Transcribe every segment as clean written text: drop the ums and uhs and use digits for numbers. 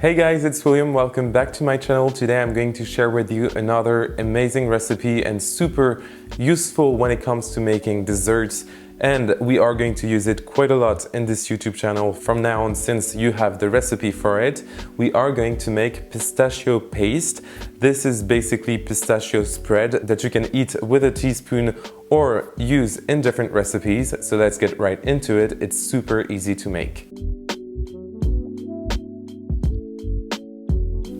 Hey guys, it's William. Welcome back to my channel. Today I'm going to share with you another amazing recipe and super useful when it comes to making desserts. And we are going to use it quite a lot in this YouTube channel from now on, since you have the recipe for it. We are going to make pistachio paste. This is basically pistachio spread that you can eat with a teaspoon or use in different recipes. So let's get right into it. It's super easy to make.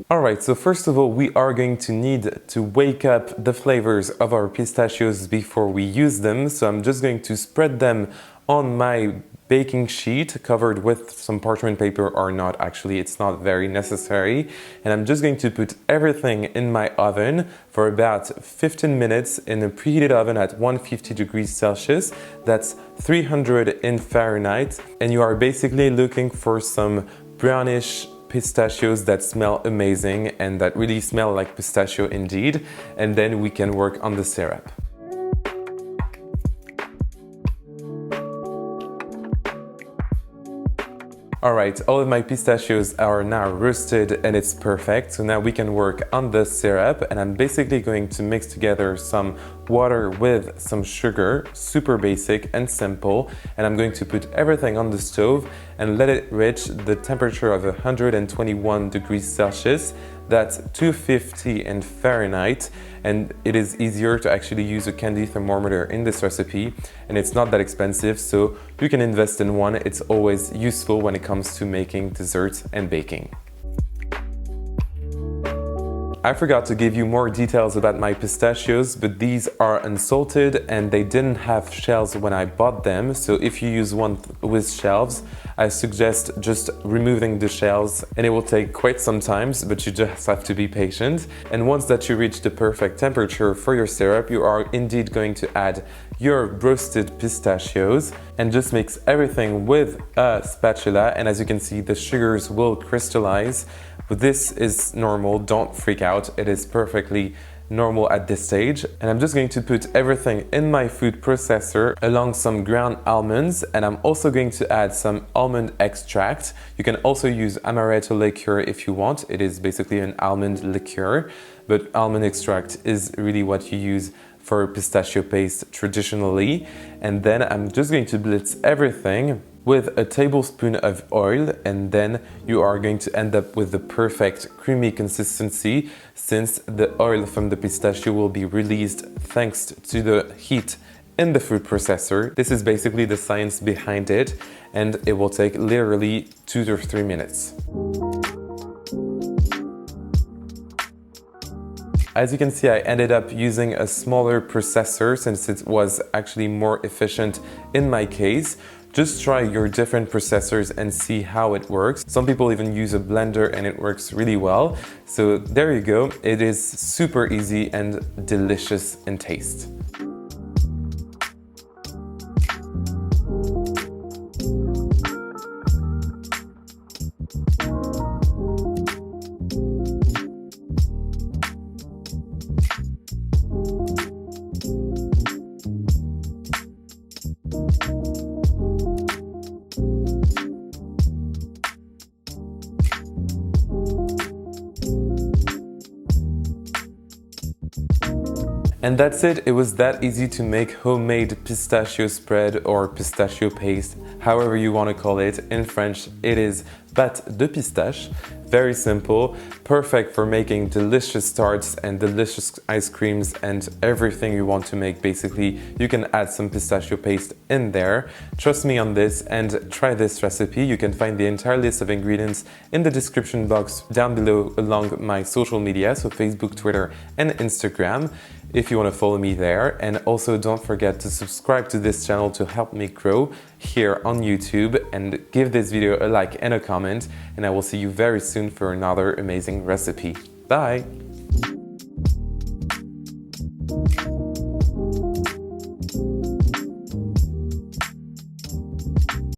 Alright, so first of all, we are going to need to wake up the flavors of our pistachios before we use them. So I'm just going to spread them on my baking sheet covered with some parchment paper, or not, actually, it's not very necessary. And I'm just going to put everything in my oven for about 15 minutes in a preheated oven at 150 degrees Celsius. That's 300 in Fahrenheit. And you are basically looking for some brownish pistachios that smell amazing and that really smell like pistachio indeed, and then we can work on the syrup. Alright, all of my pistachios are now roasted and it's perfect, so now we can work on the syrup, and I'm basically going to mix together some water with some sugar, super basic and simple, and I'm going to put everything on the stove and let it reach the temperature of 121 degrees Celsius. That's 250 in Fahrenheit, and it is easier to actually use a candy thermometer in this recipe, and it's not that expensive, so you can invest in one. It's always useful when it comes to making desserts and baking. I forgot to give you more details about my pistachios, but these are unsalted and they didn't have shells when I bought them. So if you use one with shells, I suggest just removing the shells, and it will take quite some time, but you just have to be patient. And once that you reach the perfect temperature for your syrup, you are indeed going to add your roasted pistachios and just mix everything with a spatula. And as you can see, the sugars will crystallize. But this is normal, don't freak out, it is perfectly normal at this stage. And I'm just going to put everything in my food processor along some ground almonds, and I'm also going to add some almond extract. You can also use amaretto liqueur if you want. It is basically an almond liqueur, but almond extract is really what you use for pistachio paste traditionally. And then I'm just going to blitz everything with a tablespoon of oil, and then you are going to end up with the perfect creamy consistency, since the oil from the pistachio will be released thanks to the heat in the food processor. This is basically the science behind it, and it will take literally 2 to 3 minutes. As you can see, I ended up using a smaller processor since it was actually more efficient in my case. Just try your different processors and see how it works. Some people even use a blender and it works really well. So there you go. It is super easy and delicious in taste. And that's it. It was that easy to make homemade pistachio spread or pistachio paste, however you want to call it. In French, it is pâte de pistache. Very simple, perfect for making delicious tarts and delicious ice creams and everything you want to make. Basically, you can add some pistachio paste in there. Trust me on this and try this recipe. You can find the entire list of ingredients in the description box down below along my social media, so Facebook, Twitter, and Instagram, if you want to follow me there. And also don't forget to subscribe to this channel to help me grow here on YouTube, and give this video a like and a comment, and I will see you very soon for another amazing recipe. Bye!